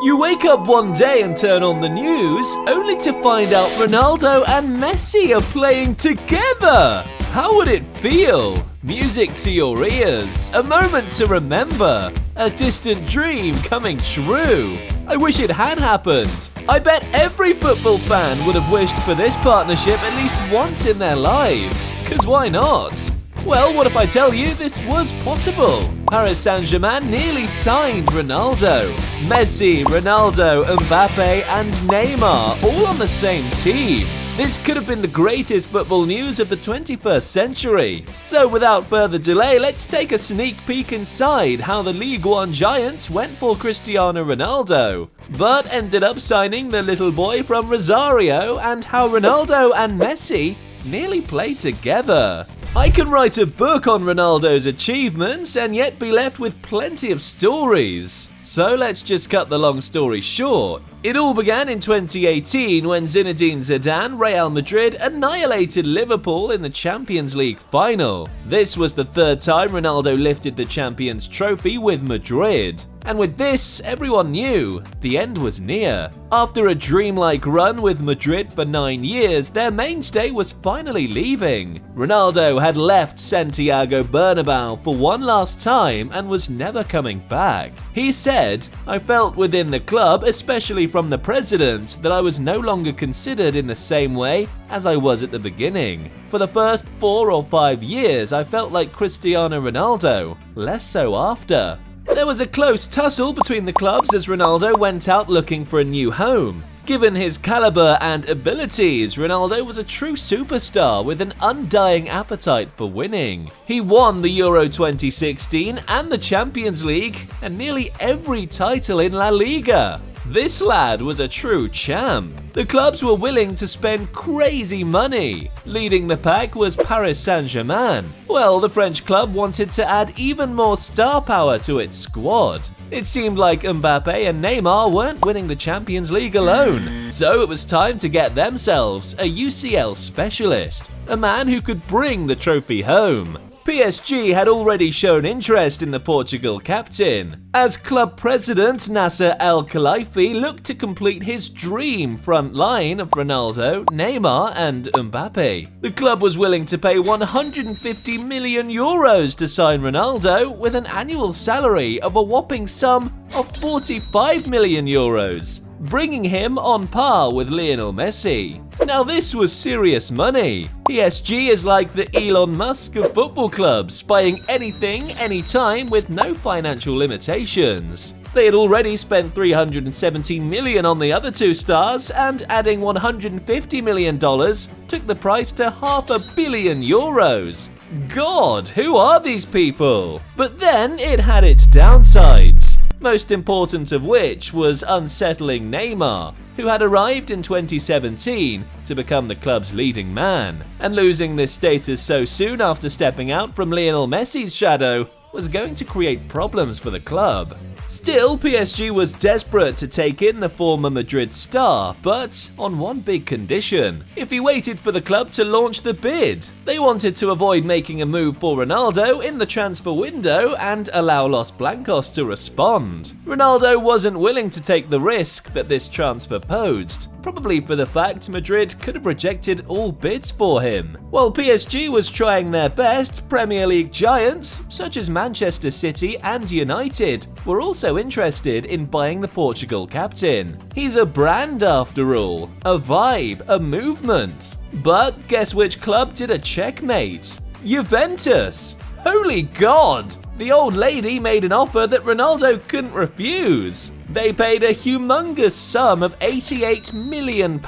You wake up one day and turn on the news, only to find out Ronaldo and Messi are playing together. How would it feel? Music to your ears, a moment to remember, a distant dream coming true. I wish it had happened. I bet every football fan would have wished for this partnership at least once in their lives, 'cause why not? Well, what if I tell you this was possible? Paris Saint-Germain nearly signed Ronaldo. Messi, Ronaldo, Mbappe and Neymar all on the same team. This could have been the greatest football news of the 21st century. So without further delay, let's take a sneak peek inside how the League One giants went for Cristiano Ronaldo, but ended up signing the little boy from Rosario, and how Ronaldo and Messi nearly played together. I can write a book on Ronaldo's achievements and yet be left with plenty of stories. So let's just cut the long story short. It all began in 2018 when Zinedine Zidane, Real Madrid, annihilated Liverpool in the Champions League final. This was the third time Ronaldo lifted the Champions Trophy with Madrid. And with this, everyone knew the end was near. After a dreamlike run with Madrid for 9 years, their mainstay was finally leaving. Ronaldo had left Santiago Bernabeu for one last time and was never coming back. He said, "I felt within the club, especially from the president, that I was no longer considered in the same way as I was at the beginning. For the first 4 or 5 years, I felt like Cristiano Ronaldo, less so after." There was a close tussle between the clubs as Ronaldo went out looking for a new home. Given his caliber and abilities, Ronaldo was a true superstar with an undying appetite for winning. He won the Euro 2016 and the Champions League, and nearly every title in La Liga. This lad was a true champ. The clubs were willing to spend crazy money. Leading the pack was Paris Saint-Germain. Well, the French club wanted to add even more star power to its squad. It seemed like Mbappe and Neymar weren't winning the Champions League alone, so it was time to get themselves a UCL specialist, a man who could bring the trophy home. PSG had already shown interest in the Portugal captain, as club president Nasser Al-Khelaifi looked to complete his dream front line of Ronaldo, Neymar and Mbappe. The club was willing to pay 150 million euros to sign Ronaldo, with an annual salary of a whopping sum of 45 million euros, bringing him on par with Lionel Messi. Now this was serious money. PSG is like the Elon Musk of football clubs, buying anything, anytime with no financial limitations. They had already spent 317 million on the other two stars, and adding $150 million took the price to €500 million. God, who are these people? But then it had its downsides. Most important of which was unsettling Neymar, who had arrived in 2017 to become the club's leading man. And losing this status so soon after stepping out from Lionel Messi's shadow was going to create problems for the club. Still, PSG was desperate to take in the former Madrid star, but on one big condition: if he waited for the club to launch the bid. They wanted to avoid making a move for Ronaldo in the transfer window and allow Los Blancos to respond. Ronaldo wasn't willing to take the risk that this transfer posed, probably for the fact Madrid could have rejected all bids for him. While PSG was trying their best, Premier League giants such as Manchester City and United were also interested in buying the Portugal captain. He's a brand after all, a vibe, a movement. But guess which club did a checkmate? Juventus! Holy God! The old lady made an offer that Ronaldo couldn't refuse. They paid a humongous sum of £88 million.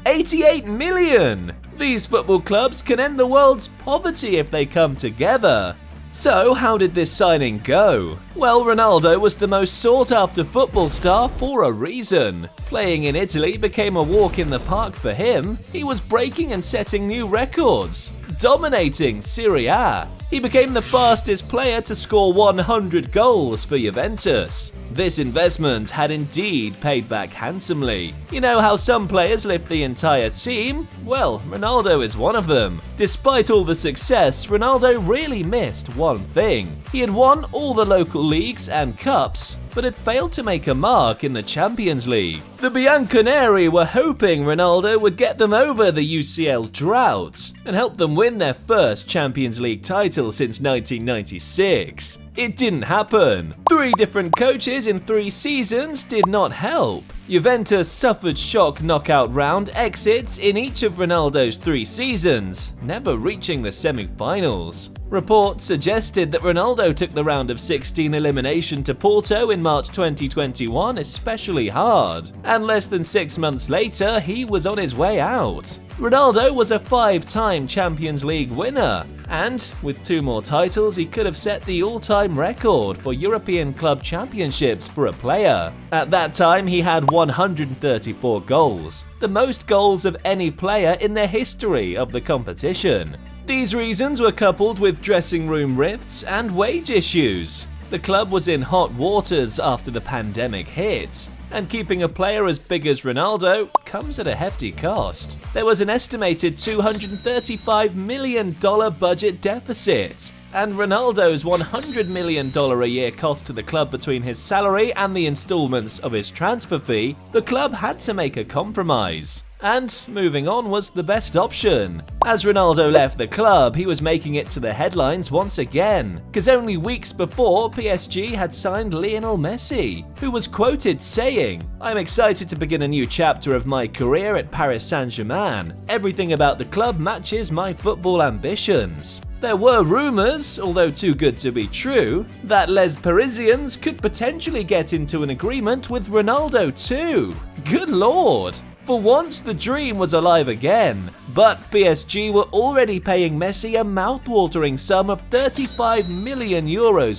88 million! These football clubs can end the world's poverty if they come together. So how did this signing go? Well, Ronaldo was the most sought-after football star for a reason. Playing in Italy became a walk in the park for him. He was breaking and setting new records, dominating Serie A. He became the fastest player to score 100 goals for Juventus. This investment had indeed paid back handsomely. You know how some players lift the entire team? Well, Ronaldo is one of them. Despite all the success, Ronaldo really missed one thing. He had won all the local leagues and cups, but had failed to make a mark in the Champions League. The Bianconeri were hoping Ronaldo would get them over the UCL drought and help them win their first Champions League title since 1996. It didn't happen. 3 different coaches in 3 seasons did not help. Juventus suffered shock knockout round exits in each of Ronaldo's 3 seasons, never reaching the semi-finals. Reports suggested that Ronaldo took the round of 16 elimination to Porto in March 2021 especially hard, and less than 6 months later he was on his way out. Ronaldo was a 5-time Champions League winner, and with 2 more titles he could have set the all-time record for European club championships for a player. At that time he had 134 goals, the most goals of any player in the history of the competition. These reasons were coupled with dressing room rifts and wage issues. The club was in hot waters after the pandemic hit, and keeping a player as big as Ronaldo comes at a hefty cost. There was an estimated $235 million budget deficit, and Ronaldo's $100 million a year cost to the club between his salary and the installments of his transfer fee. The club had to make a compromise. And moving on was the best option. As Ronaldo left the club, he was making it to the headlines once again, because only weeks before PSG had signed Lionel Messi, who was quoted saying, "I'm excited to begin a new chapter of my career at Paris Saint-Germain. Everything about the club matches my football ambitions." There were rumours, although too good to be true, that Les Parisiens could potentially get into an agreement with Ronaldo too. Good lord! For once, the dream was alive again, but PSG were already paying Messi a mouth-watering sum of €35 million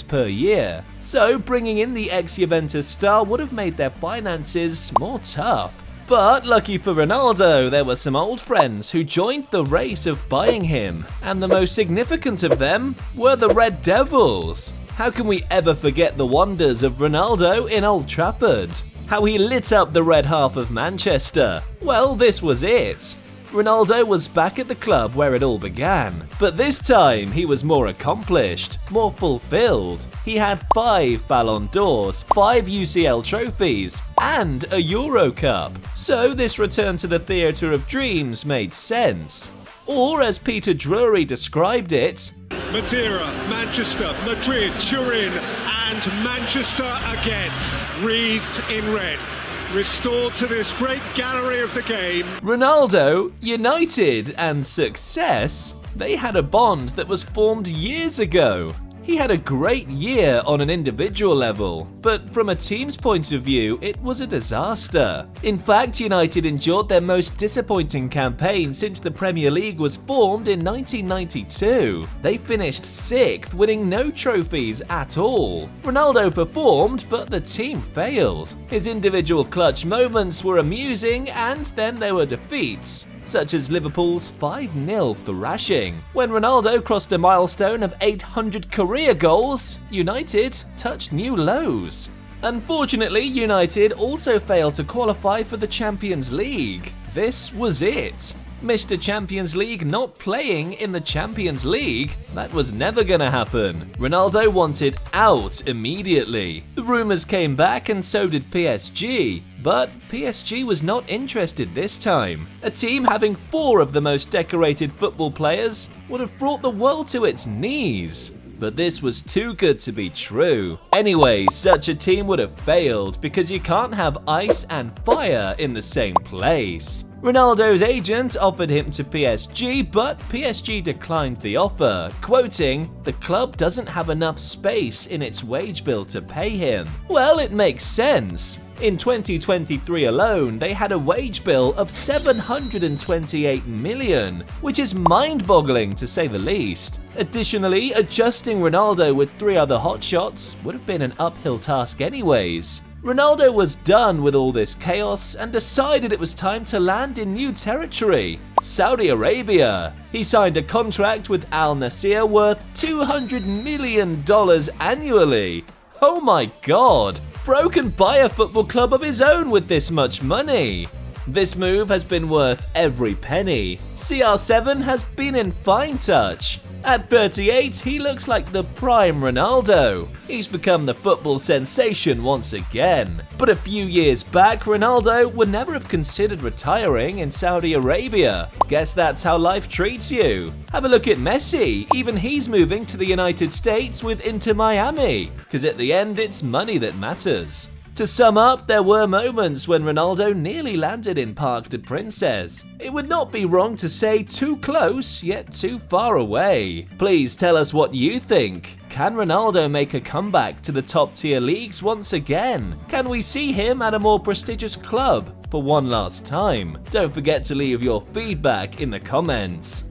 per year. So bringing in the ex-Juventus star would have made their finances more tough. But lucky for Ronaldo, there were some old friends who joined the race of buying him, and the most significant of them were the Red Devils. How can we ever forget the wonders of Ronaldo in Old Trafford? How he lit up the red half of Manchester. Well, this was it. Ronaldo was back at the club where it all began, but this time he was more accomplished, more fulfilled. He had 5 Ballon d'Ors, 5 UCL trophies, and a Euro Cup. So this return to the theatre of dreams made sense. Or as Peter Drury described it, Madeira, Manchester, Madrid, Turin, and Manchester again, wreathed in red, restored to this great gallery of the game. Ronaldo, United, and success, they had a bond that was formed years ago. He had a great year on an individual level, but from a team's point of view, it was a disaster. In fact, United endured their most disappointing campaign since the Premier League was formed in 1992. They finished 6th, winning no trophies at all. Ronaldo performed, but the team failed. His individual clutch moments were amusing, and then there were defeats, such as Liverpool's 5-0 thrashing. When Ronaldo crossed a milestone of 800 career goals, United touched new lows. Unfortunately, United also failed to qualify for the Champions League. This was it. Mr. Champions League not playing in the Champions League? That was never gonna happen. Ronaldo wanted out immediately. The rumours came back and so did PSG. But PSG was not interested this time. A team having 4 of the most decorated football players would have brought the world to its knees. But this was too good to be true. Anyway, such a team would have failed because you can't have ice and fire in the same place. Ronaldo's agent offered him to PSG, but PSG declined the offer, quoting, "The club doesn't have enough space in its wage bill to pay him." Well, it makes sense. In 2023 alone, they had a wage bill of $728 million, which is mind-boggling to say the least. Additionally, adjusting Ronaldo with 3 other hotshots would have been an uphill task anyways. Ronaldo was done with all this chaos and decided it was time to land in new territory, Saudi Arabia. He signed a contract with Al Nassr worth $200 million annually. Oh my god! Bro can buy a football club of his own with this much money. This move has been worth every penny. CR7 has been in fine touch. At 38, he looks like the prime Ronaldo. He's become the football sensation once again. But a few years back, Ronaldo would never have considered retiring in Saudi Arabia. Guess that's how life treats you. Have a look at Messi. Even he's moving to the United States with Inter Miami. Because at the end, it's money that matters. To sum up, there were moments when Ronaldo nearly landed in Parc des Princes. It would not be wrong to say too close, yet too far away. Please tell us what you think. Can Ronaldo make a comeback to the top-tier leagues once again? Can we see him at a more prestigious club for one last time? Don't forget to leave your feedback in the comments.